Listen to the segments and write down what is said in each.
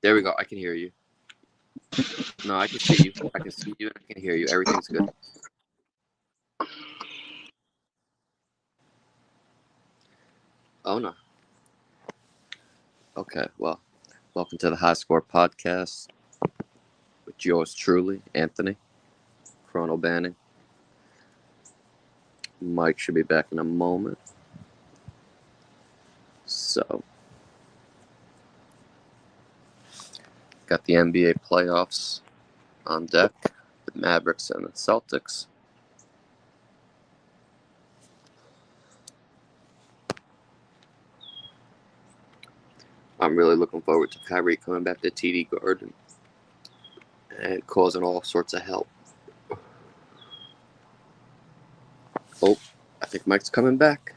There we go. I can hear you. No, I can see you. I can see you and I can hear you. Everything's good. Oh, no. Okay, well, welcome to the High Score Podcast with yours truly, Anthony, Chrono Banning. Mike should be back in a moment. So, got the NBA playoffs on deck, the Mavericks and the Celtics. I'm really looking forward to Kyrie coming back to TD Garden and causing all sorts of hell. Oh, I think Mike's coming back.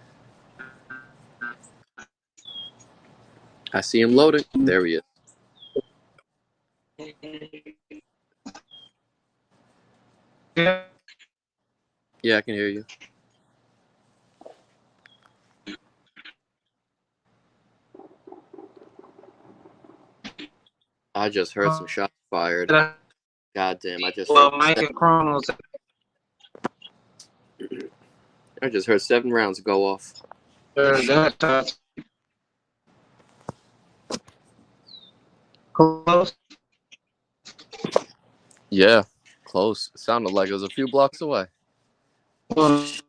I see him loading. There he is. Yeah, I can hear you. I just heard some shots fired. Goddamn, I just heard 7 rounds go off. Close. Yeah, close. It sounded like it was a few blocks away. There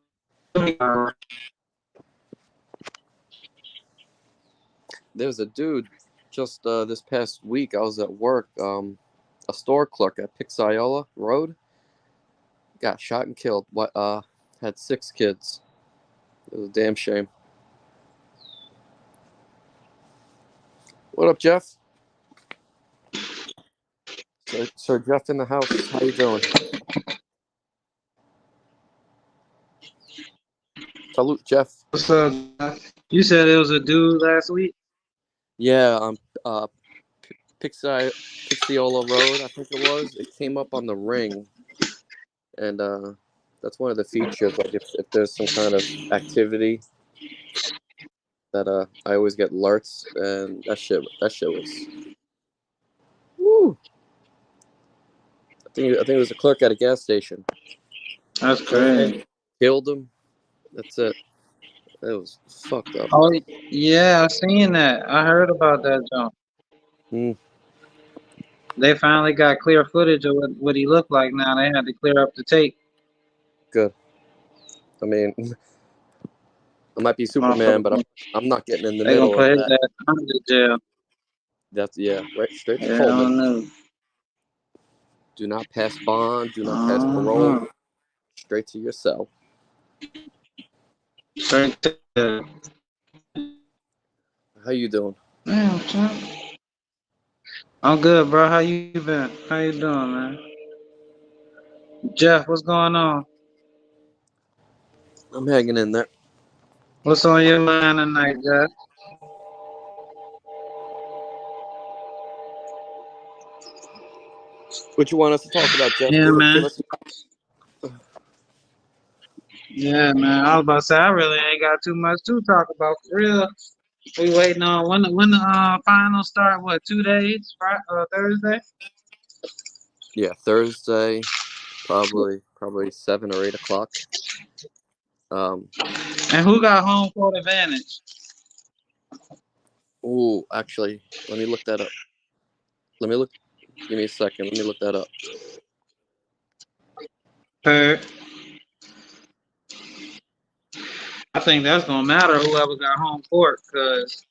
was a dude just this past week. I was at work. A store clerk at Pixiola Road got shot and killed. Had 6 kids. It was a damn shame. What up, Jeff? Sir Jeff in the house. How you doing? Salute, Jeff. What's up? You said it was a dude last week? Yeah, Pixiola Road, I think it was. It came up on the ring, and that's one of the features. Like if there's some kind of activity, that I always get alerts, and that shit was. Woo! I think it was a clerk at a gas station. That's great. Killed him. That's it. It was fucked up. Oh yeah, I seen that. I heard about that jump. They finally got clear footage of what he looked like. Now they had to clear up the tape. Good. I mean, I might be Superman, but I'm not getting in the middle of that. They gonna put his ass in jail. That's right straight to Coleman. Do not pass bond. Do not pass parole. Straight to your cell. Straight to. How you doing? Damn, Chuck. I'm good, bro. How you been? How you doing, man? Jeff, what's going on? I'm hanging in there. What's on your mind tonight, Jeff? What you want us to talk about, Jeff? Yeah, man. Yeah, man. I was about to say, I really ain't got too much to talk about, for real. We waiting on when the finals start. What, 2 days? Thursday? Yeah, Thursday. Probably 7 or 8 o'clock. And who got home court advantage? Ooh, actually, let me look that up. Give me a second. Let me look that up. I think that's gonna matter. Whoever got home court, because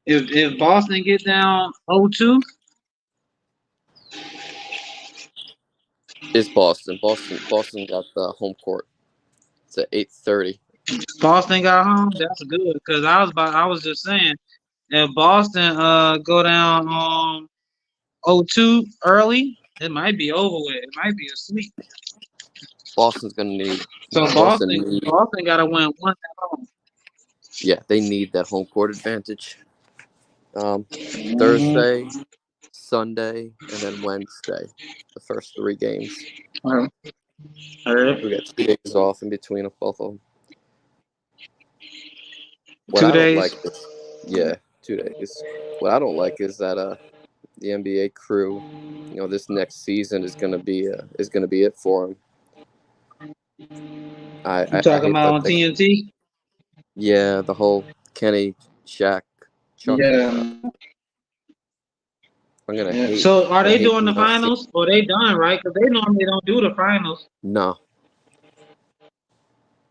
if Boston get down 0-2. It's Boston. Boston got the home court. It's at 8:30. Boston got home. That's good, because I was just saying, if Boston go down 0-2 early, it might be over with. It might be a sweep. Boston's gonna need. So Boston gotta win 1 at home. Yeah, they need that home court advantage. Thursday, Sunday, and then Wednesday, the first 3 games. All right. We got 2 days off in between of both of them. 2 days. Like this, yeah, 2 days. What I don't like is that the NBA crew, this next season is gonna be it for them. I, You I I talking hate about that on they TNT? yeah, the whole Kenny, Shaq, Chuck. Yeah. I'm gonna Yeah. hate. So are I'm gonna they hate doing the not seeing. finals or they done, right? Because they normally don't do the finals. No,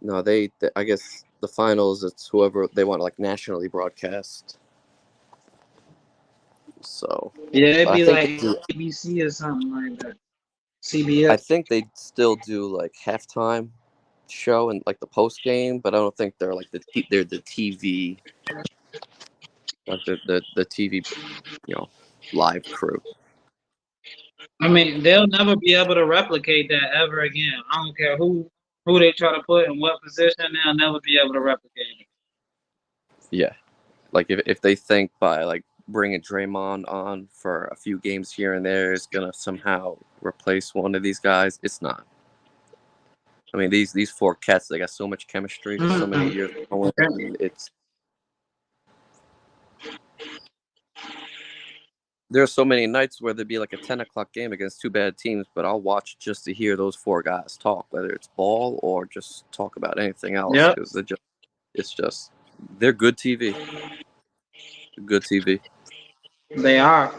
no, I guess the finals. It's whoever they want, like nationally broadcast. So, Yeah, it'd but I be think they like do. ABC or something like that. I CBS. think they still do like halftime show and like the post game, but I don't think they're like they're the TV, like the TV, live crew. I mean, they'll never be able to replicate that ever again. I don't care who they try to put in what position, they'll never be able to replicate it. Yeah, like if they think by like bringing Draymond on for a few games here and there is gonna somehow replace one of these guys, it's not. I mean, these four cats, they got so much chemistry, so many Mm. years going, and there's so many nights where there'd be like a 10 o'clock game against two bad teams, but I'll watch just to hear those four guys talk, whether it's ball or just talk about anything else, Yep, because it's just they're good TV, good TV. they are.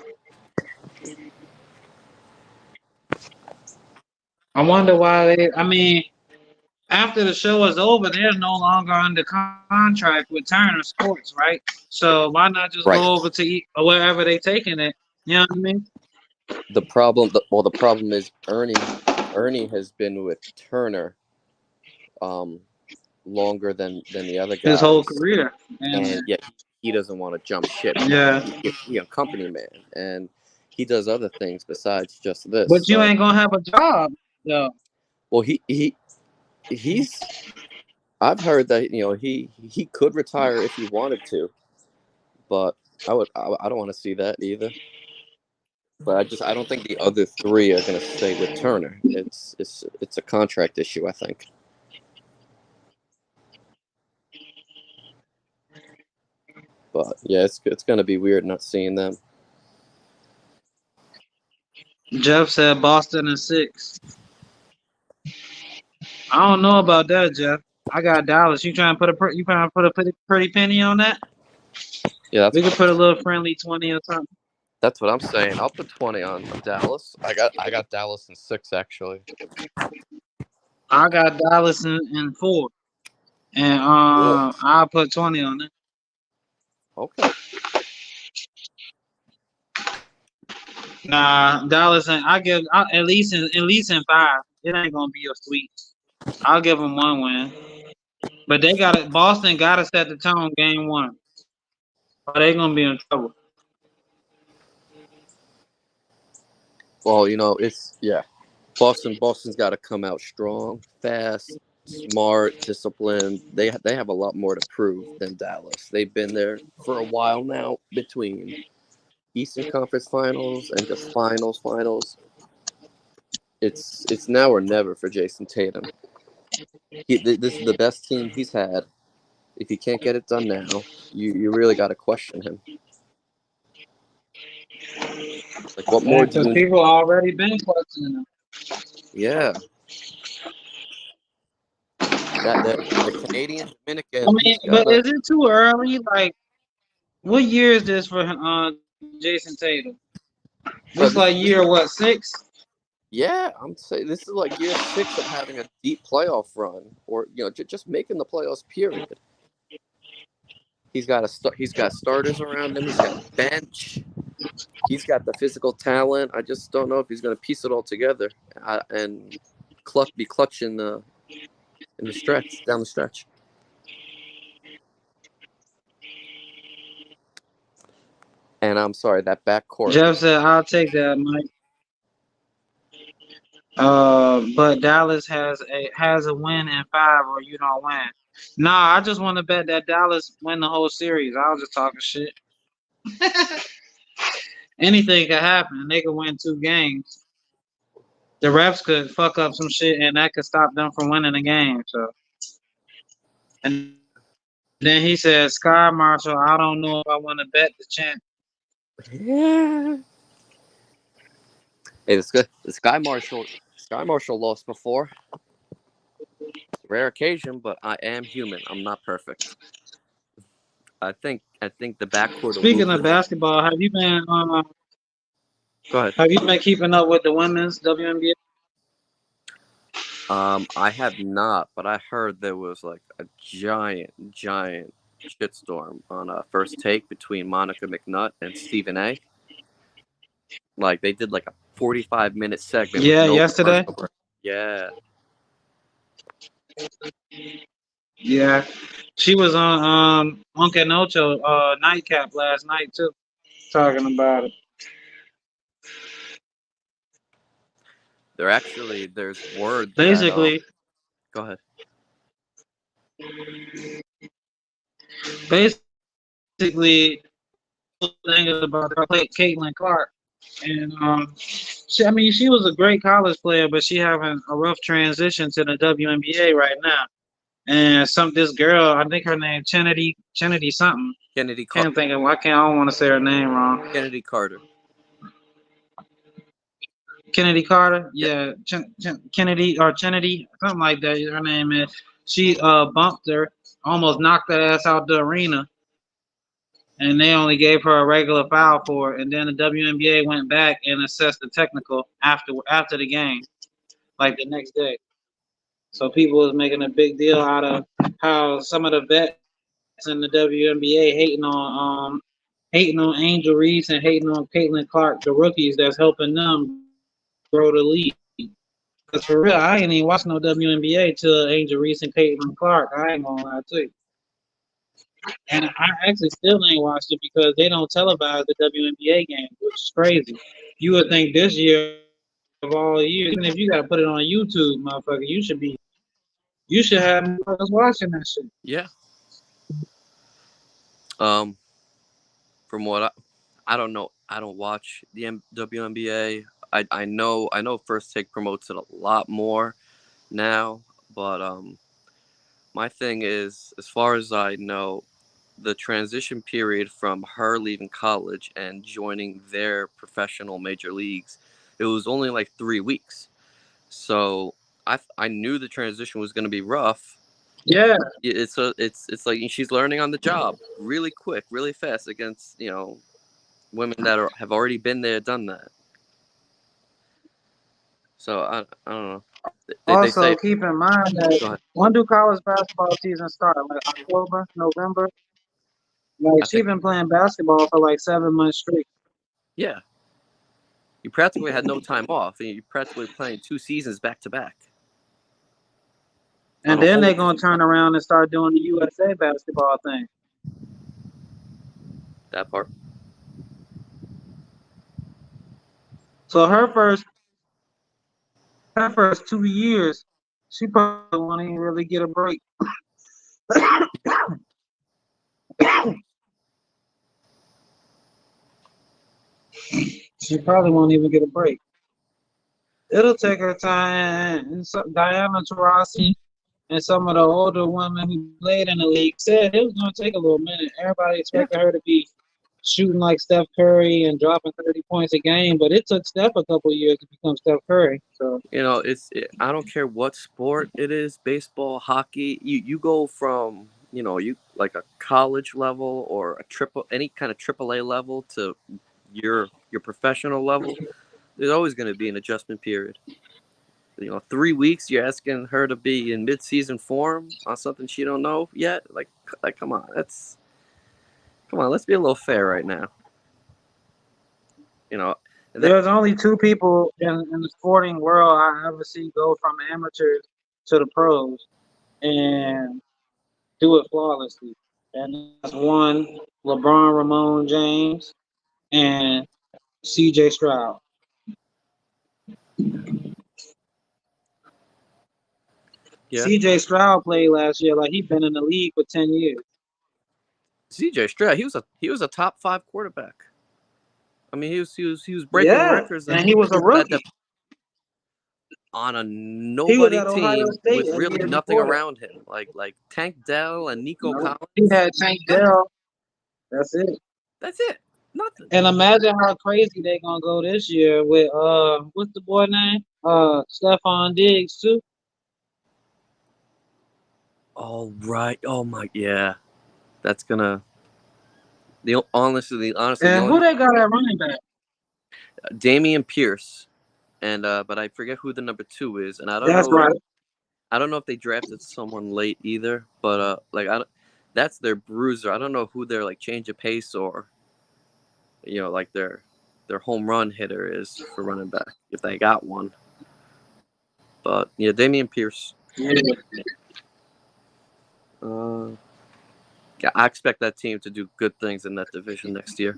I wonder why they. I mean, after the show is over, they're no longer under contract with Turner Sports, right? So why not just Right. go over to or wherever they taking it? You know what I mean? The problem is Ernie has been with Turner um longer than the other His whole guys, career, and and yet he doesn't want to jump ship. yeah. He a company man, and he does other things besides just this. But you So, ain't gonna have a job, though. well, he's. I've heard that he could retire if he wanted to, but I don't want to see that either. But I don't think the other three are going to stay with Turner. It's a contract issue, I think. But yeah, it's going to be weird not seeing them. Jeff said Boston in 6. I don't know about that, Jeff. I got Dallas. You trying to put a pretty penny on that? Yeah, We could put a little friendly 20 or something. that's what I'm saying. I'll put 20 on Dallas. I got Dallas in 6 actually. I got Dallas in 4, and Cool. I'll put 20 on it. Okay. Nah, Dallas and at least in 5. It ain't gonna be a sweep. I'll give them 1 win, but Boston gotta set the tone game 1, or they gonna be in trouble. Well, Boston's got to come out strong, fast, smart, disciplined. They have a lot more to prove than Dallas. They've been there for a while now between Eastern Conference Finals and just finals. It's now or never for Jason Tatum. This is the best team he's had. If he can't get it done now, you really got to question him. Like, what Yeah, more do because you need? people already been questioning them. Yeah, that the Canadian I Dominican, mean, he's but gotta. is it too early? Like, what year is this for Jason Tatum? This Bro, like year what, 6? yeah, I'm saying this is like year 6 of having a deep playoff run, or just making the playoffs. Period. He's got starters around him. He's got a bench. He's got the physical talent. I just don't know if he's going to piece it all together and be clutch in the stretch down the stretch. And I'm sorry, that backcourt. Jeff said, "I'll take that, Mike." But Dallas has a win in 5, or you don't win. Nah, I just want to bet that Dallas win the whole series. I was just talking shit. Anything could happen. They could win 2 games. The refs could fuck up some shit, and that could stop them from winning the game. So, and Then he said, Sky Marshall, I don't know if I want to bet the champ. Yeah. Hey, the Sky Marshall lost before. Rare occasion, but I am human. I'm not perfect. I think the backcourt of Speaking of Luka. basketball, Go ahead. have you been keeping up with the women's WNBA? I have not, but I heard there was like a giant shitstorm on a first take between Monica McNutt and Stephen A. Like they did like a 45-minute segment with Yeah, no yesterday. commercial break. Yeah, Yeah, she was on Uncle Nocho nightcap last night too, talking about it. there's word that Basically, go ahead. basically, the thing is about her play Caitlin Clark, and I mean, she was a great college player, but she having a rough transition to the WNBA right now. And this girl, I think her name Kennedy something. Kennedy Car- Can't think of. I don't want to say her name wrong. Kennedy Carter. Kennedy Carter, Yep. yeah, Kennedy or Kennedy, something like that. Her name is. She bumped her, almost knocked her ass out the arena, and they only gave her a regular foul for it. And then the WNBA went back and assessed the technical after the game, like the next day. So people was making a big deal out of how some of the vets in the WNBA hating on Angel Reese and hating on Caitlin Clark, the rookies that's helping them grow the league. Cause for real, I ain't even watched no WNBA till Angel Reese and Caitlin Clark. I ain't gonna lie to you. And I actually still ain't watched it because they don't televise the WNBA game, which is crazy. You would think this year of all years, even if you gotta put it on YouTube, motherfucker, you should have motherfuckers watching that shit. Yeah. Um, from what I don't know. I don't watch the WNBA. I know First Take promotes it a lot more now, but my thing is, as far as I know, the transition period from her leaving college and joining their professional major leagues, it was only like 3 weeks. So I knew the transition was going to be rough. Yeah, It's like she's learning on the job really quick, really fast against women that have already been there, done that. So I don't know. They also, say keep in mind that go ahead. when do college basketball season start? Like October, November? Like I she think been playing basketball for like 7 months straight. yeah. You practically had no time off, and you're practically playing 2 seasons back to back on And a then whole they're gonna turn around and start doing the USA basketball thing. that part. So her first 2 years, she probably won't even really get a break. She probably won't even get a break. It'll take her time. And so Diana Taurasi and some of the older women who played in the league said it was going to take a little minute. Everybody Yeah. expected her to be shooting like Steph Curry and dropping 30 points a game, but it took Steph a couple years to become Steph Curry. So I don't care what sport it is, baseball, hockey. You go from you like a college level or any kind of AAA level to your professional level. There's always going to be an adjustment period. 3 weeks. You're asking her to be in mid-season form on something she don't know yet. Like, come on, come on. Let's be a little fair right now. You know, and then there's only two people in the sporting world I ever see go from amateurs to the pros and do it flawlessly. And that's one, LeBron Ramon James and CJ Stroud. yeah, CJ Stroud played last year like he'd been in the league for 10 years. CJ Stroud. He was a top 5 quarterback. I mean, he was breaking Yeah, records and he was a at rookie. that. on a He was nobody at Ohio team State with a really year nothing before that. around him, like Tank Dell and Nico No, he Collins. had Tank Dell. That's it. That's it. Nothing. And imagine how crazy they gonna go this year with what's the boy name? Stephon Diggs too. Oh right. Oh my. Yeah. That's gonna. Honestly, the And who only they got at running back? Damian Pierce, and but I forget who the number 2 is, and I don't That's know. right. I don't know if they drafted someone late either, but like that's their bruiser. I don't know who their like change of pace or like their home run hitter is for running back if they got one. But yeah, Damian Pierce. Yeah. Uh, yeah, I expect that team to do good things in that division next year.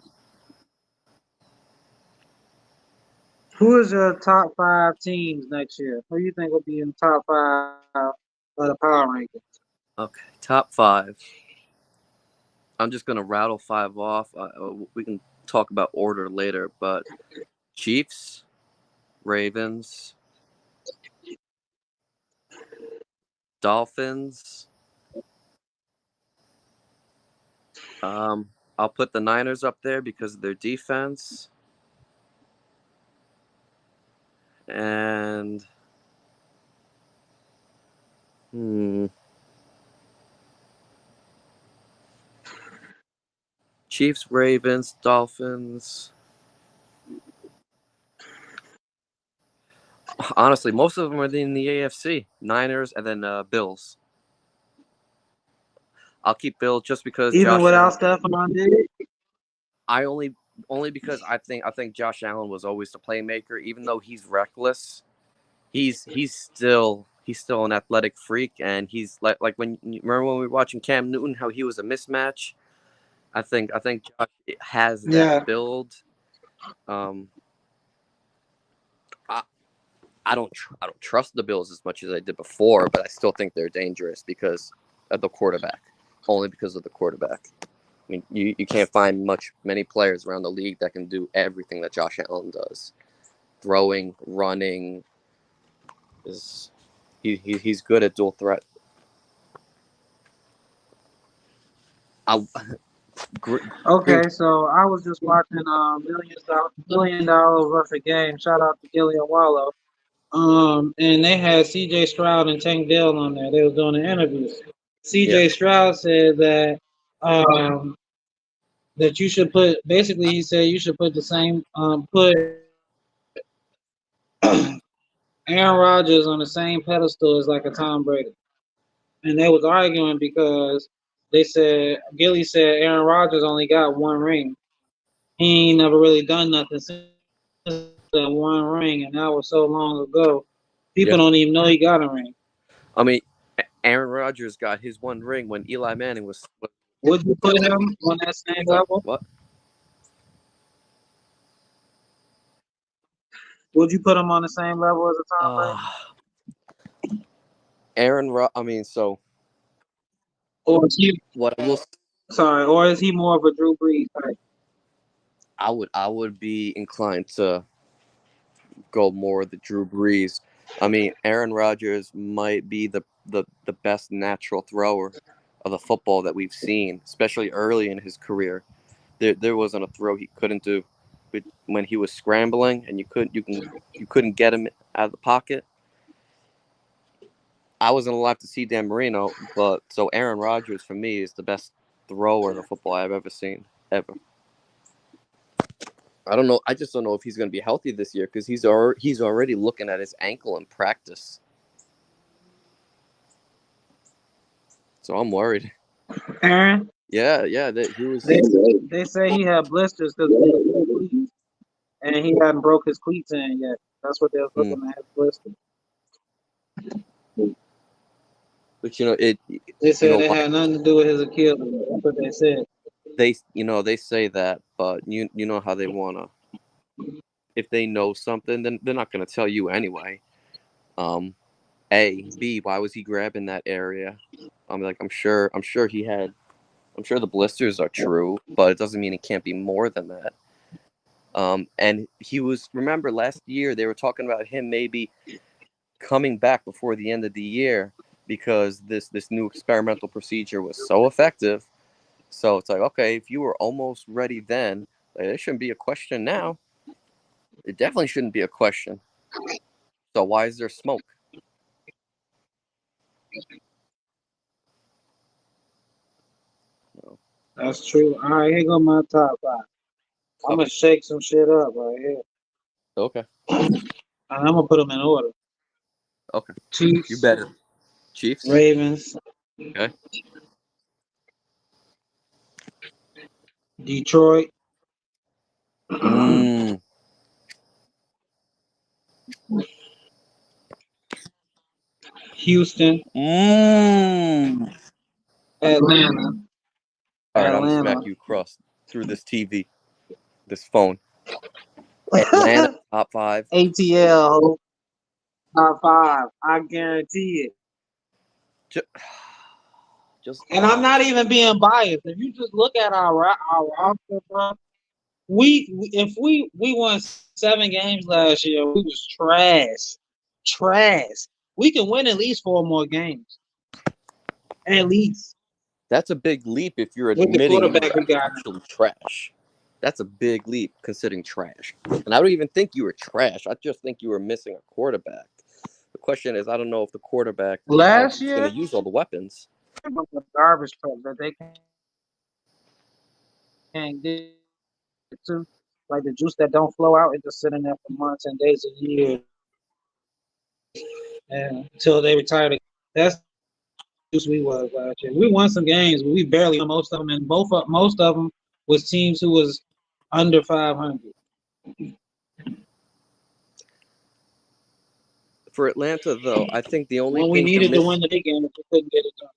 Who is your top 5 teams next year? Who you think will be in the top 5 of the power rankings? Okay, top 5. I'm just gonna rattle 5 off. We can talk about order later, but Chiefs, Ravens, Dolphins. I'll put the Niners up there because of their defense. And Chiefs, Ravens, Dolphins. Honestly, most of them are in the AFC. Niners and then Bills. I'll keep Bill just because Even Josh without Allen. Stephon Diggs? I only because I think Josh Allen was always the playmaker. Even though he's reckless, he's still an athletic freak, and he's like when you remember when we were watching Cam Newton, how he was a mismatch. I think Josh has that Yeah. build. Um, I, I don't trust the Bills as much as I did before, but I still think they're dangerous because of the quarterback. Only because of the quarterback. I mean, you can't find many players around the league that can do everything that Josh Allen does. Throwing, running, is he's good at dual threat. I, Green, Okay, so I was just watching $1 million worth of game. Shout out to Gillian Wallow. And they had C.J. Stroud and Tank Dell on there. They was doing the interviews. yeah, C.J. Stroud said that that you should put. Basically, he said you should put the same put Aaron Rodgers on the same pedestal as like a Tom Brady. And they was arguing because they said Gilly said Aaron Rodgers only got one ring. He ain't never really done nothing since that one ring, and that was so long ago. yeah. People don't even know he got a ring. I mean, Aaron Rodgers got his one ring when Eli Manning was Would you put still. him on that same Sorry, level? what? Would you put him on the same level as a Tom Brady? Uh, I mean, so Or is he what I will. sorry, or is he more of a Drew Brees type? I would be inclined to go more the Drew Brees. I mean, Aaron Rodgers might be the best natural thrower of the football that we've seen, especially early in his career. There wasn't a throw he couldn't do, but when he was scrambling and you couldn't get him out of the pocket. I wasn't alive to see Dan Marino, but so Aaron Rodgers for me is the best thrower of the football I've ever seen, ever. I don't know. I just don't know if he's going to be healthy this year because he's already looking at his ankle in practice. So I'm worried. Aaron, Yeah. That he was. they say he had blisters because of his cleats, and he hadn't broke his cleats in yet. That's what they was Mm. looking at, his blisters. But it. They You said know it what had nothing to do with his Achilles. That's what they said. they say that, but you know how they wanna. If they know something, then they're not going to tell you anyway. Um, B. Why was he grabbing that area? I'm sure he had. I'm sure the blisters are true, but it doesn't mean it can't be more than that. And he was. Remember last year they were talking about him maybe coming back before the end of the year because this new experimental procedure was so effective. So it's like, okay, if you were almost ready then, like, there shouldn't be a question now. It definitely shouldn't be a question. So why is there smoke? No. That's true. All right, here go my top five. I'm Okay. gonna shake some shit up right here, Okay. and I'm gonna put them in order: Okay. You Chiefs, better. Chiefs. Ravens, Okay. Detroit, Mmm. Houston, Mmm. Atlanta, All right, I'm gonna smack Atlanta. you across through this TV, this phone. Atlanta top five. ATL top five. I guarantee it. Just, just And I'm not even being biased. If you just look at our roster, bro, if we won 7 games last year, we was trash, trash. We can win at least 4 more games, at least that's a big leap if you're with the admitting you quarterback were we got now. actually trash. That's a big leap considering trash. And I don't even think you were trash. I just think you were missing a quarterback. The question is, I don't know if the quarterback Last is going year, to use all the weapons. was a garbage truck that they can't get to, like the juice that don't flow out. It's just sitting there for months and days and years, and until they retire. That's we was last year. We won some games, but we barely won most of them, and most of them was teams who was under 500. For Atlanta, though, I think the only When we thing you're needed to win missing, the big game, we couldn't get it done.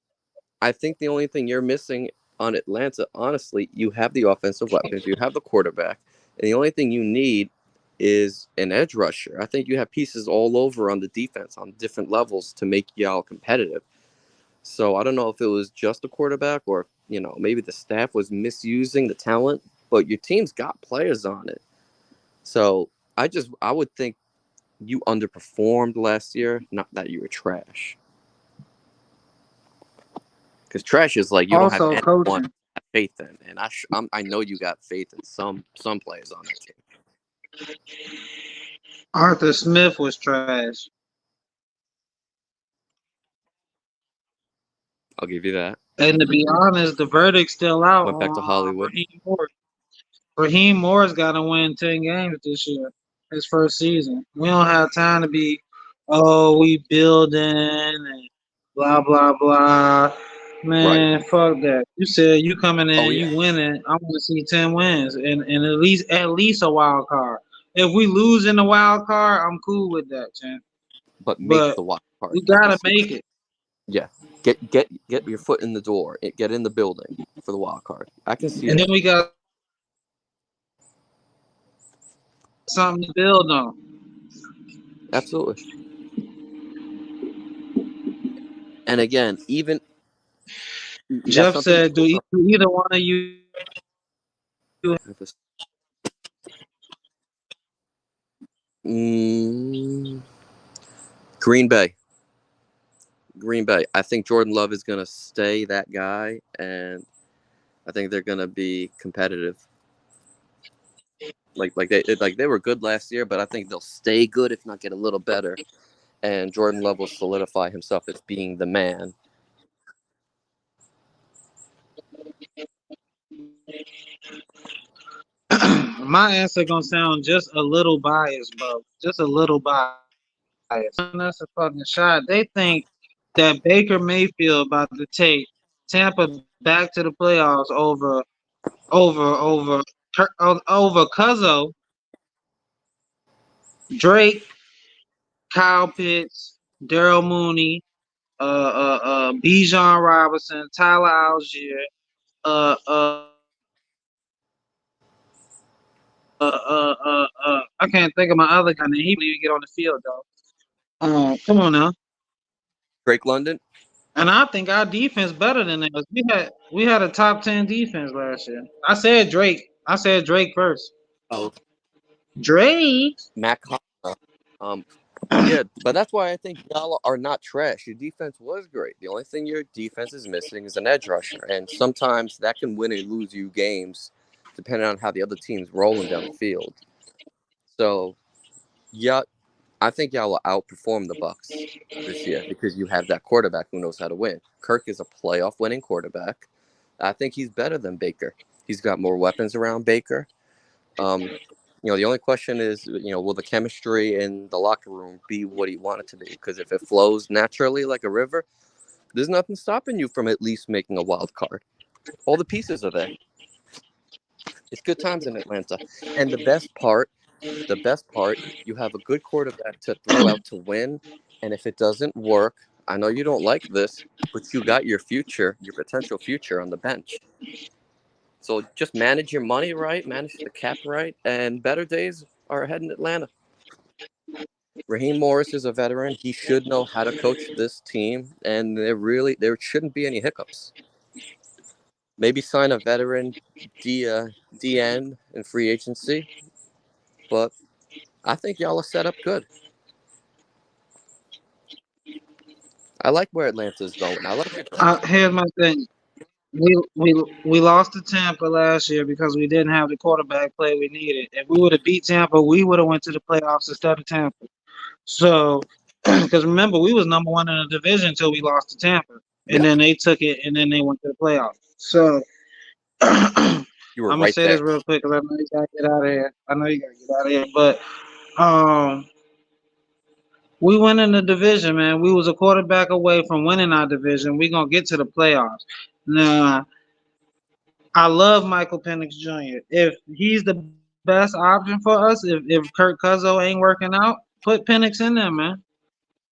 I think the only thing you're missing on Atlanta, honestly, you have the offensive weapons, you have the quarterback, and the only thing you need is an edge rusher. I think you have pieces all over on the defense on different levels to make y'all competitive. So I don't know if it was just a quarterback or, maybe the staff was misusing the talent, but your team's got players on it. So I would think you underperformed last year, not that you were trash. Because trash is like you don't have Also, anyone coaching. to have faith in, and I know you got faith in some players on that team. Arthur Smith was trash. I'll give you that. And to be honest, the verdict's still out Went back to on Hollywood, Raheem Morris. Raheem Morris got to win 10 games this year, his first season. We don't have time to be, oh, we building and blah, blah, blah. right? Man, fuck that. You said you coming Oh in, yeah, you winning. I want to see 10 wins and at least a wild card. If we lose in the wild card, I'm cool with that, champ. but make But the wild card. we I can gotta see that. make it. Yeah, get your foot in the door. Get in the building for the wild card. I can see And then that. we got something to build on. Absolutely. And again, even you got Jeff something to said, do build either one of you on. Mm, Green Bay. Green Bay. I think Jordan Love is going to stay that guy, and I think they're going to be competitive. Like they were good last year, but I think they'll stay good, if not get a little better. And Jordan Love will solidify himself as being the man. my answer gonna sound just a little biased, bro. Just a little biased. And that's a fucking shot. They think that Baker Mayfield about to take Tampa back to the playoffs over Cuzzo, Drake, Kyle Pitts, Daryl Mooney, Bijan Robinson, Tyler Algier, I can't think of my other guy. He didn't even get on the field though. Come on now. Drake London. And I think our defense better than theirs. We had a top 10 defense last year. I said Drake. I said Drake first. Oh, Drake. Matt Conner. Um, Yeah, but that's why I think y'all are not trash. Your defense was great. The only thing your defense is missing is an edge rusher, and sometimes that can win and lose you games, depending on how the other team's rolling down the field. So, yeah, I think y'all will outperform the Bucks this year because you have that quarterback who knows how to win. Kirk is a playoff winning quarterback. I think he's better than Baker. He's got more weapons around Baker. Um, the only question is, will the chemistry in the locker room be what you want it to be? Because if it flows naturally like a river, there's nothing stopping you from at least making a wild card. All the pieces are there. It's good times in Atlanta. And the best part, you have a good quarterback to throw out to win. And if it doesn't work, I know you don't like this, but you got your future, your potential future on the bench. So just manage your money right, manage the cap right, and better days are ahead in Atlanta. Raheem Morris is a veteran. He should know how to coach this team, and there shouldn't be any hiccups. Maybe sign a veteran DN in free agency, but I think y'all are set up good. I like where Atlanta's going. I like your pick. Here's my thing. We lost to Tampa last year because we didn't have the quarterback play we needed. If we would have beat Tampa, we would have went to the playoffs instead of Tampa. So, because remember, we was number one in the division until we lost to Tampa, and Yeah, then they took it, and then they went to the playoffs. So, I'm you were gonna right say this there. real quick because I know you gotta get out of here. I know you gotta get out of here, but um, we went in the division, man. We was a quarterback away from winning our division. We gonna get to the playoffs. Now, I love Michael Penix Jr. If he's the best option for us, if Kirk Cuzzo ain't working out, put Penix in there, man.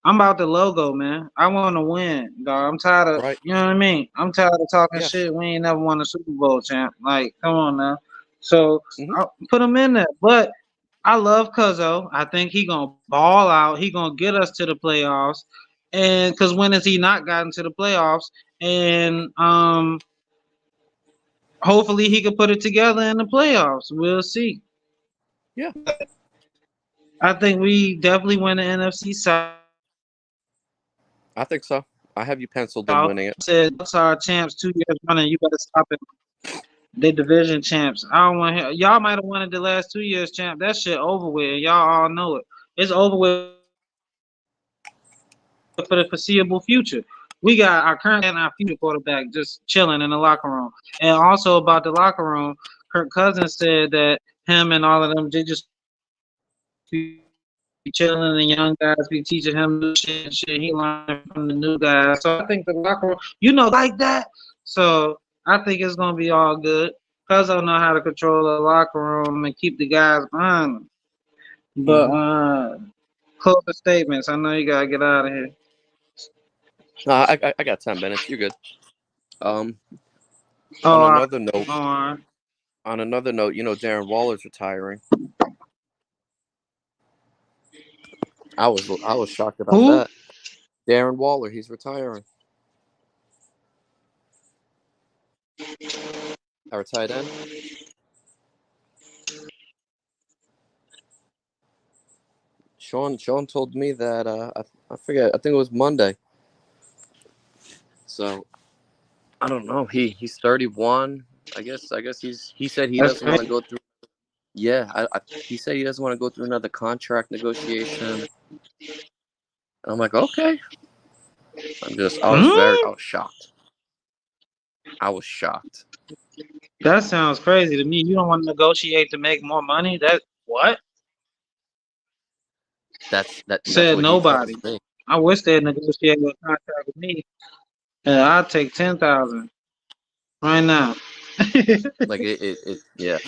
I'm about the logo, man. I want to win, dog. I'm tired of, Right. you know what I mean? I'm tired of talking Yeah. shit. We ain't never won a Super Bowl, champ. Like, come on now. So Hmm. I'll put him in there. But I love Cuzzo. I think he gonna ball out. He gonna get us to the playoffs. And because when has he not gotten to the playoffs? And hopefully he could put it together in the playoffs. We'll see. Yeah, I think we definitely win the NFC South. I think so. I have you penciled in I winning it. said Bucks are champs 2 years running. You better stop it. They division champs. I don't want to. Y'all might have won it the last 2 years, champ. That shit over with. Y'all all know it. It's over with for the foreseeable future. We got our current and our future quarterback just chilling in the locker room. And also about the locker room, Kirk Cousins said that him and all of them, they just be chilling, and young guys be teaching him new shit and shit. He learning from the new guys. So I think the locker room, guys like that. So I think it's gonna be all good. Cuz don't know how to control the locker room and keep the guys behind him. But Hmm. closing statements. I know you gotta get out of here. No, I got 10 minutes. You're good. Um, on Oh, another note, all right. Darren Waller's retiring. I was shocked about Who? that. Darren Waller, he's retiring. Our tight end. Sean told me that I forget. I think it was Monday. So I don't know. He's 31. I guess he said he That's doesn't want to crazy. go through. Yeah, he said he doesn't want to go through another contract negotiation. I'm like, okay. I Hmm? was shocked. I was shocked. That sounds crazy to me. You don't want to negotiate to make more money? That what? That's Said what he nobody. tells me. I wish they'd negotiate a contract with me. I'll take 10,000 right now. Like it yeah.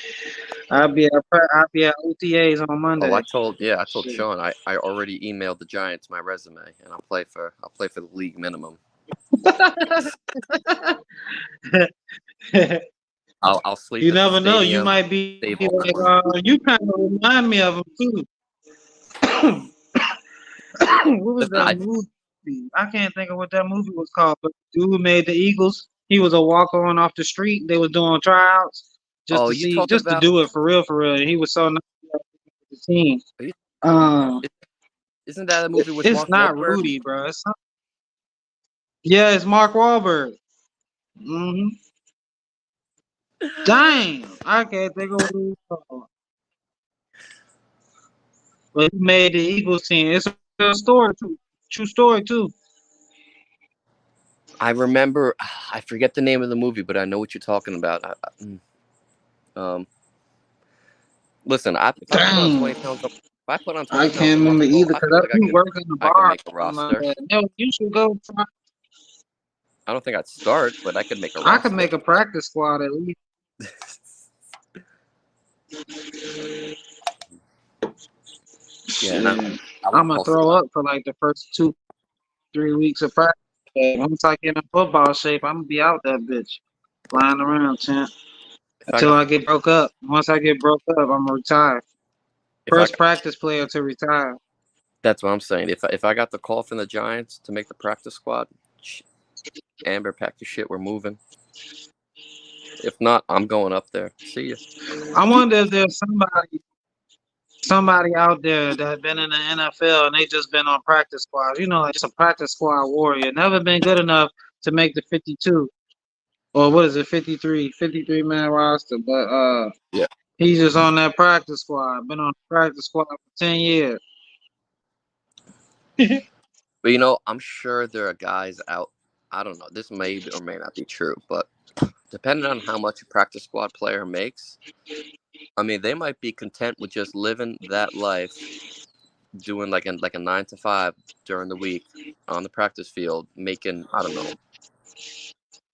I'll be at OTAs on Oh, Monday. I told Shit. Sean I already emailed the Giants my resume and I'll play for the league minimum. I'll sleep You at the never know. You stadium, might be save like, all my money. you kind of remind me of him too. What was Listen, that movie? I can't think of what that movie was called. But the dude who made the Eagles. He was a walker on off the street. They was doing tryouts oh, you talking just to about do it for real, for real. And he was so nice to the team. you, Um, Isn't that a movie with It's Mark not Wahlberg? Rudy, bro. Yeah, it's Mark Wahlberg. Hmm. Damn, I can't think of what it was. But he made the Eagles team. It's a real story too. True story too. I remember. I forget the name of the movie, but I know what you're talking about. Um, listen, if I put on 20 Dang, pounds of if I put on I 20 pounds can't of remember muscle, either I because feel I like do work in the I could bar make a or something like roster. that. Yo, you should go try. I don't think I'd start, but I could make a I could roster. make a practice squad at least. Yeah, and Shit. I I'm like gonna muscle throw out. up for like the first 2-3 weeks of practice. Once I get in football shape, I'm gonna be out that bitch flying around, champ. If I Until got I get broke up. Once I get broke up, I'm gonna retire. if I First got practice player to retire. That's what I'm saying. If I got the call from the Giants to make the practice squad, Amber, pack your shit. We're moving. If not, I'm going up there. See you. I wonder if there's somebody out there that been in the NFL and they just been on practice squads. You know, like just a practice squad warrior. Never been good enough to make the 52 or what is it, 53 man roster. But Yeah. he's just on that practice squad. Been on the practice squad for 10 years. But I'm sure there are guys out. I don't know. This may or may not be true, but depending on how much a practice squad player makes, I mean, they might be content with just living that life, doing like a 9 to 5 during the week on the practice field, making I don't know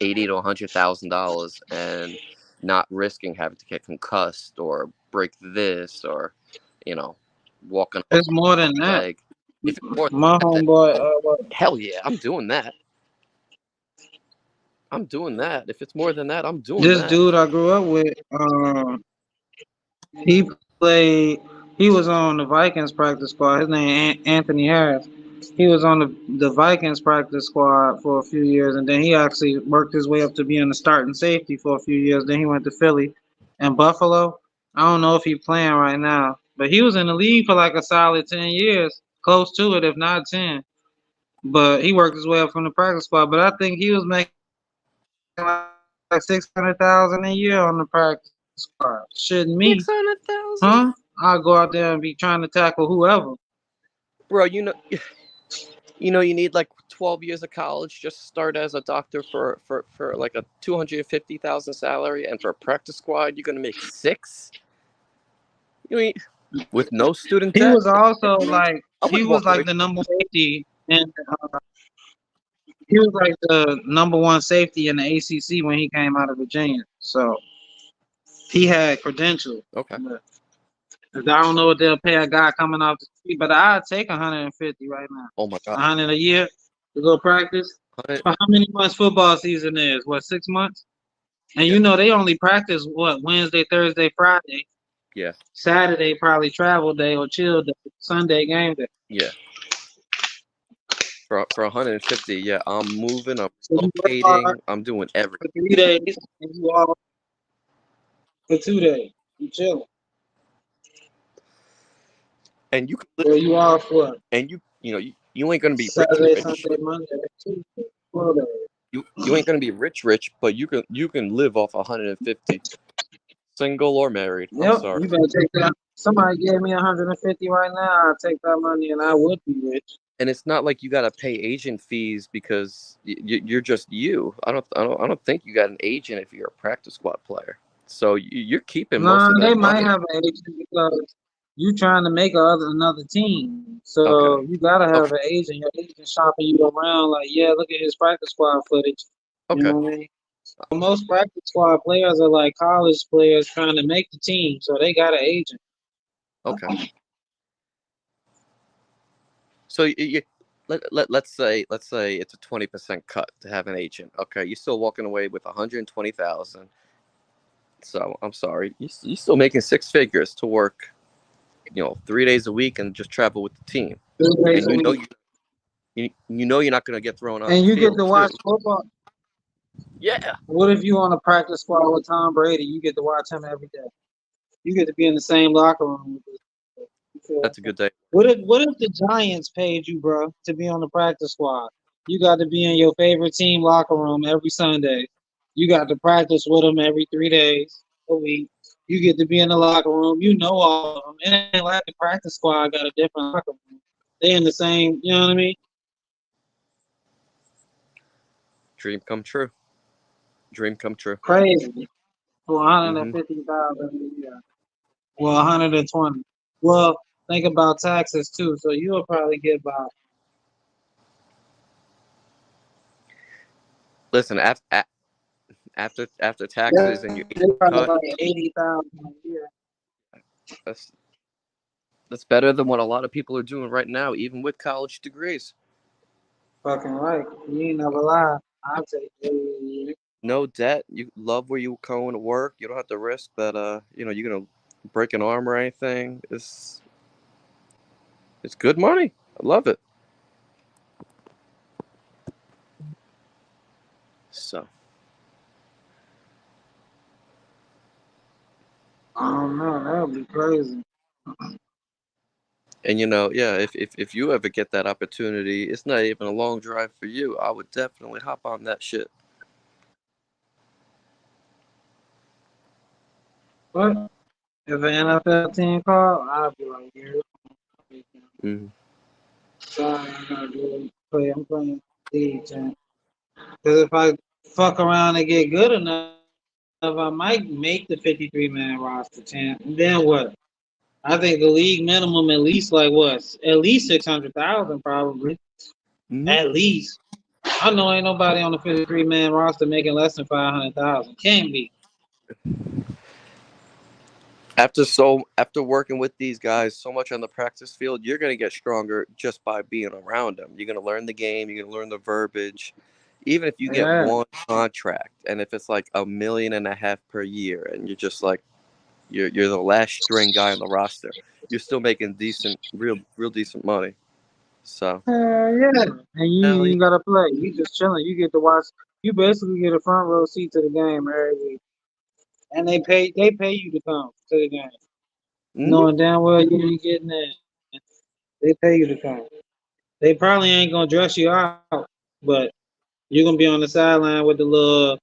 $80,000 to $100,000, and not risking having to get concussed or break this or you know walking off It's more than a that. leg. If it's more My than that, then homeboy, hell yeah, I'm doing that. I'm doing that. If it's more than that, I'm doing this that. dude I grew up with, he played. He was on the Vikings practice squad. His name Anthony Harris. He was on the Vikings practice squad for a few years, and then he actually worked his way up to being the starting safety for a few years. Then he went to Philly and Buffalo. I don't know if he's playing right now, but he was in the league for like a solid 10 years, close to it, if not 10. But he worked his way up from the practice squad. But I think he was making like 600,000 a year on the practice squad. Shouldn't Six me, hundred thousand, huh? I'll go out there and be trying to tackle whoever. bro. You need like 12 years of college. Just start as a doctor for like a 250,000 salary, and for a practice squad, you're gonna make six. You mean with no student He debt? was Are you also kidding me? like I he wouldn't was walk away like the from number safety, and he was like the number one safety in the ACC when he came out of Virginia. So he had credentials. that. Okay. But I don't know what they'll pay a guy coming off the street, but I'd take 150 right now. Oh my god. 100 a year to go practice. 100, For how many months football season is? What, 6 months? And yeah. you know they only practice what, Wednesday, Thursday, Friday. Yeah. Saturday probably travel day or chill day. Sunday game day. Yeah. For 150, yeah. I'm moving. I'm So you work hard locating. I'm doing everything. for 3 days and you off for 2 days. You chilling. And you can Or you off what? and you ain't gonna be rich Saturday, rich. Sunday, Monday, Tuesday, 4 days. You ain't gonna be rich, but you can live off 150, single or married. I'm Yep, sorry. you better take that. Somebody gave me 150 right now. I'll take that money and I would be rich. And it's not like you gotta pay agent fees because you're just you. I don't think you got an agent if you're a practice squad player. So you're keeping most Nah, of they that might money. have an agent because you trying to make another team. Okay. So you gotta have Okay. an agent. Your agent shopping you around like, yeah, look at his practice squad footage. You Okay. know what I mean? Most practice squad players are like college players trying to make the team, so they got an agent. Okay. So let's say it's a 20% cut to have an agent. Okay, you're still walking away with 120,000. So I'm sorry, you're still making six figures to work, 3 days a week and just travel with the team. 3 days And a week. you're not going to get thrown off the And you get field to too. watch football. Yeah. What if you on a practice squad with Tom Brady? You get to watch him every day. You get to be in the same locker room with him. You That's a good day. What if the Giants paid you, bro, to be on the practice squad? You got to be in your favorite team locker room every Sunday. You got to practice with them every 3 days a week. You get to be in the locker room. You know all of them. It ain't like the practice squad got a different locker room. They in the same. You know what I mean? Dream come true. Dream come true. Crazy. For one hundred and Hmm. 50,000 a year. Well, 120. Well, think about taxes too. So you'll probably get about Listen, after taxes and your yeah, probably cut, like 80,000 a year. that's that's better than what a lot of people are doing right now, even with college degrees. Fucking right. You ain't never lie. I'll take it. No debt. You love where you going to work. You don't have to risk that. You're gonna break an arm or anything. It's good money. I love it. So, I don't know. That would be crazy. and yeah, if you ever get that opportunity, it's not even a long drive for you. I would definitely hop on that shit. But if an NFL team call, I'll be like, yeah. Hmm. Sorry, I gotta do it. I'm playing league, man. Because if I fuck around and get good enough, I might make the 53-man roster, champ. And then what? I think the league minimum at least like what? At least 600,000 probably. Hmm. At least. I know ain't nobody on the 53-man roster making less than 500,000. Can't be. After working with these guys so much on the practice field, you're gonna get stronger just by being around them. You're gonna learn the game. You're gonna learn the verbiage. Even if you get Yeah. one contract, and if it's like 1.5 million per year, and you're just like you're the last string guy on the roster, you're still making decent, real decent money. So Yeah. And you hell yeah. ain't gotta play. You just chilling. You get to watch. You basically get a front row seat to the game every week. And they pay you to come to the game. Hmm. Knowing damn well you ain't getting in. They pay you to come. They probably ain't gonna dress you out, but you're gonna be on the sideline with the little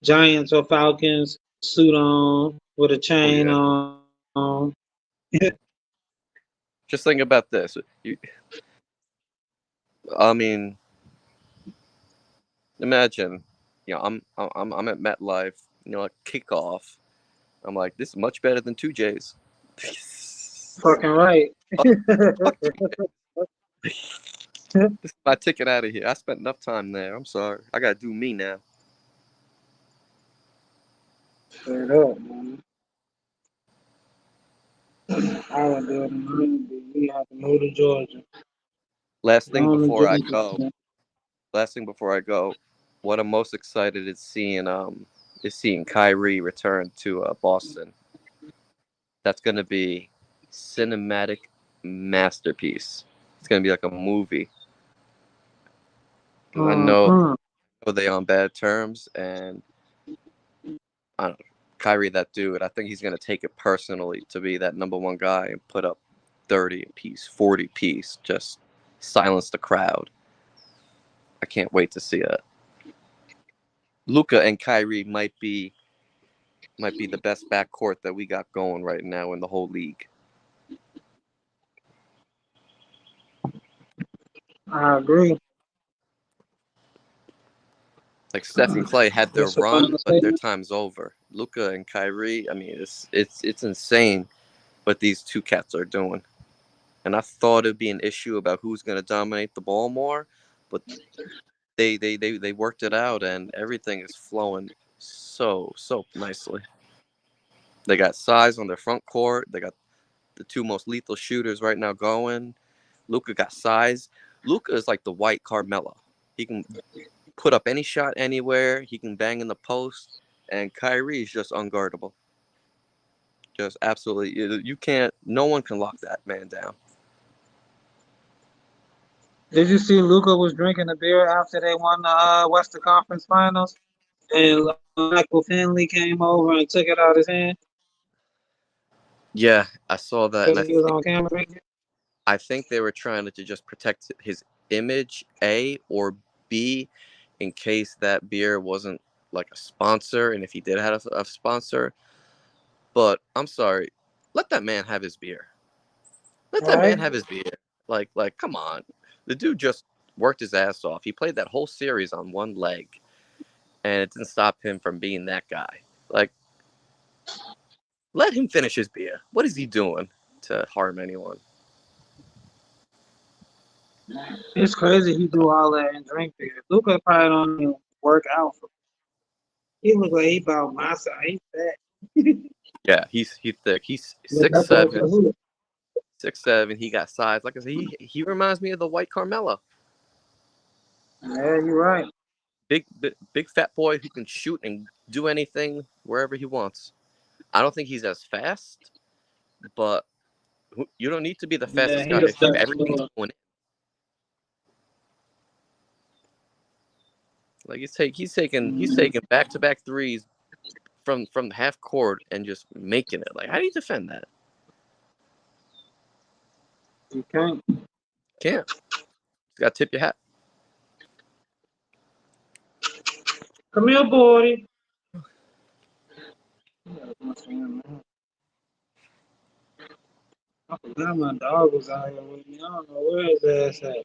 Giants or Falcons suit on with a Oh chain yeah. on. Just think about this. I mean, imagine, I'm at MetLife. Like kickoff. I'm like, this is much better than 2J's. Fucking right. Fuck you. This is my ticket out of here. I spent enough time there. I'm sorry. I gotta do me now. Straight up, man. I would do it in Miami. We have to move to Georgia. Last thing Going to before I Georgia. go. Last thing before I go. What I'm most excited is seeing Kyrie return to Boston. That's gonna be cinematic masterpiece. It's gonna be like a movie. 'Cause I know Uh-huh. they on bad terms, and I don't know, Kyrie, that dude. I think he's gonna take it personally to be that number one guy and put up 30 piece, 40 piece, just silence the crowd. I can't wait to see it. Luca and Kyrie might be the best backcourt that we got going right now in the whole league. I agree. Like Steph and Clay had their What's your run, final but their statement? time's over. Luca and Kyrie, I mean, it's insane what these two cats are doing. And I thought it'd be an issue about who's going to dominate the ball more, but they worked it out, and everything is flowing so nicely. They got size on their front court. They got the two most lethal shooters right now going. Luca got size. Luca is like the white Carmelo. He can put up any shot anywhere. He can bang in the post, and Kyrie is just unguardable. Just absolutely, you can't. No one can lock that man down. Did you see Luca was drinking a beer after they won the Western Conference Finals? And Michael Finley came over and took it out of his hand Yeah, I saw that, and because I he was think on camera drinking? I think they were trying to just protect his image, A, or B, in case that beer wasn't like a sponsor, and if he did have a sponsor. But I'm sorry, let that man have his beer. Let that man Right? have his beer. Like, come on. The dude just worked his ass off. He played that whole series on one leg, and it didn't stop him from being that guy. Like, let him finish his beer. What is he doing to harm anyone? It's crazy he do all that and drink beer. Luca probably don't even work out. He look like he about my size. He fat. Yeah, he's thick. He's Look six up at seven, Kahoot. 6'7". He got size. Like I said, he reminds me of the white Carmelo. Yeah, you're right. Big fat boy who can shoot and do anything wherever he wants. I don't think he's as fast, but you don't need to be the Yeah, fastest he guy a if step everything's slower. going in. Like he's taking back-to-back threes from the half court and just making it. Like, how do you defend that? You can't. Can't. You got to tip your hat. Come here, boy. I forgot my dog was out here with me. I don't know where his ass at.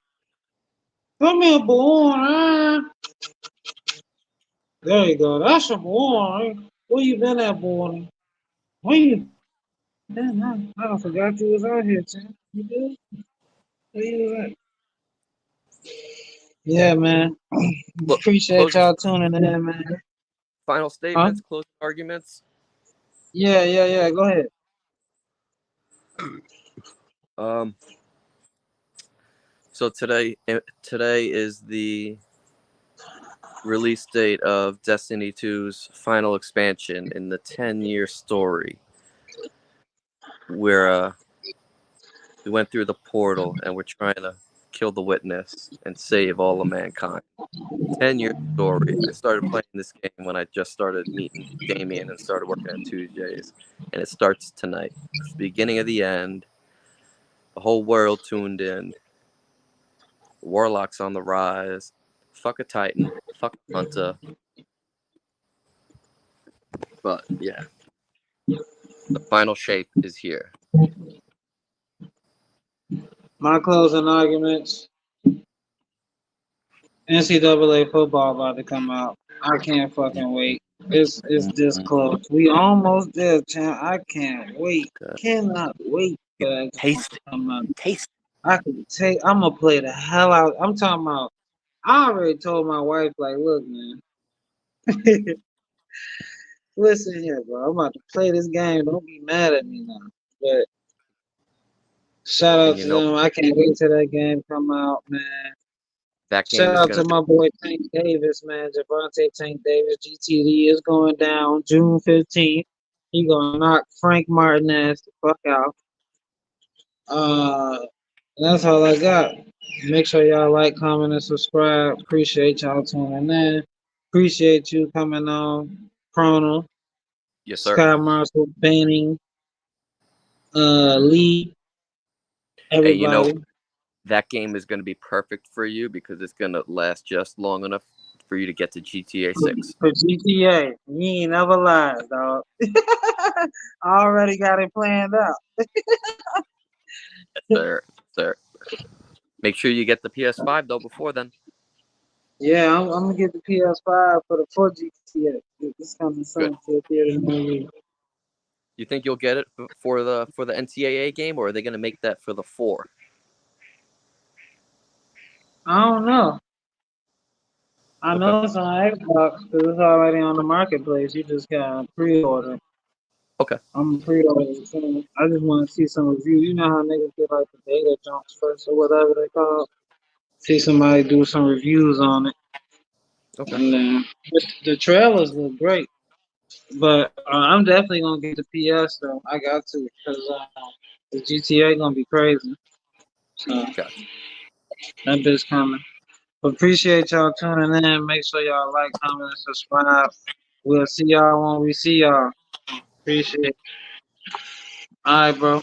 Come here, boy. There you go. That's your boy. Where you been at, boy? Where you been? I forgot you was out here, Tim. You good? Where you was at? Yeah, man. Appreciate Closing y'all tuning in, man. final Huh? statements, closing arguments. Yeah. Go ahead. Um. So today is the release date of Destiny 2's final expansion in the 10-year story, where we went through the portal and we're trying to kill the witness and save all of mankind. 10-year story. I started playing this game when I just started meeting Damien and started working at Tuesdays, and it starts tonight. It's the beginning of the end. The whole world tuned in. Warlock's on the rise. Fuck a Titan. Fuck a Hunter. But yeah, the final shape is here. My closing arguments. NCAA football about to come out. I can't fucking wait. It's this close. We almost there, champ. I can't wait. Cannot wait for that game Taste to it. come out. Taste I can take. I'm gonna play the hell out. I'm talking about. I already told my wife, like, look, man. Listen here, bro. I'm about to play this game. Don't be mad at me now. But shout it. And out you to know them. I can't wait till that game come out, man. that game Shout is out gonna to be my boy Tank Davis, man. Javante Tank Davis. GTD is going down June 15th. He gonna knock Frank Martin ass the fuck out. Uh, that's all I got. Make sure y'all like, comment, and subscribe. Appreciate y'all tuning in. Appreciate you coming on. Chrono, yes, sir. Sky Marshall, Banning, Lee, Hey, you know everybody. that game is gonna be perfect for you because it's gonna last just long enough for you to get to GTA 6. For GTA, you ain't never lied, dog. I already got it planned out. Sir, sir. Make sure you get the PS5 though before then. Yeah, I'm gonna get the PS5 for the 4 GTA. It's coming Good. soon to the theater near you. You think you'll get it for the NCAA game, or are they gonna make that for the 4? I don't know. I Okay. know it's on Xbox because it's already on the marketplace. You just gotta pre-order. Okay. I'm pre-ordering soon. I just want to see some reviews. You know how niggas get like the data jumps first or whatever they call it. See somebody do some reviews on it, Okay. and then the trailers look great. But I'm definitely gonna get the PS though. I got to because the GTA gonna be crazy. So Gotcha. that bitch coming. Appreciate y'all tuning in. Make sure y'all like, comment, and subscribe. We'll see y'all when we see y'all. Appreciate it. All right, bro.